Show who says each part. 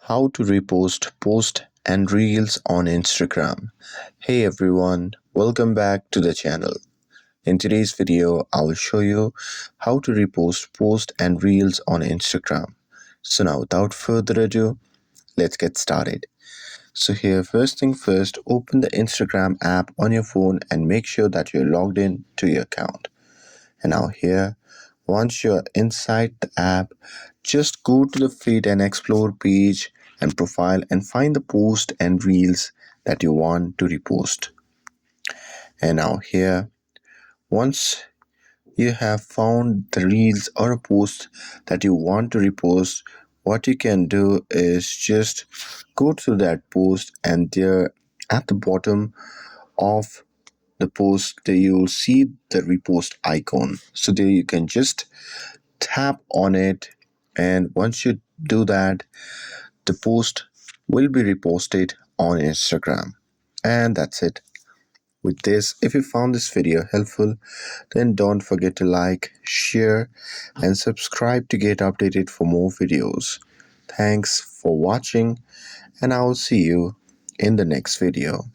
Speaker 1: How to repost post and reels on Instagram. Hey everyone, welcome back to the channel. In today's video, I will show you how to repost post and reels on Instagram. So now without further ado, let's get started. So here, first thing first, open the Instagram app on your phone and make sure that you're logged in to your account. And now here, once you're inside the app, just go to the feed and explore page and profile and find the post and reels that you want to repost. And now here, once you have found the reels or a post that you want to repost, what you can do is just go to that post, and there at the bottom of the post there you'll see the repost icon. So there you can just tap on it, and once you do that, the post will be reposted on Instagram. And that's it. With this, if you found this video helpful, then don't forget to like, share, and subscribe to get updated for more videos. Thanks for watching, and I will see you in the next video.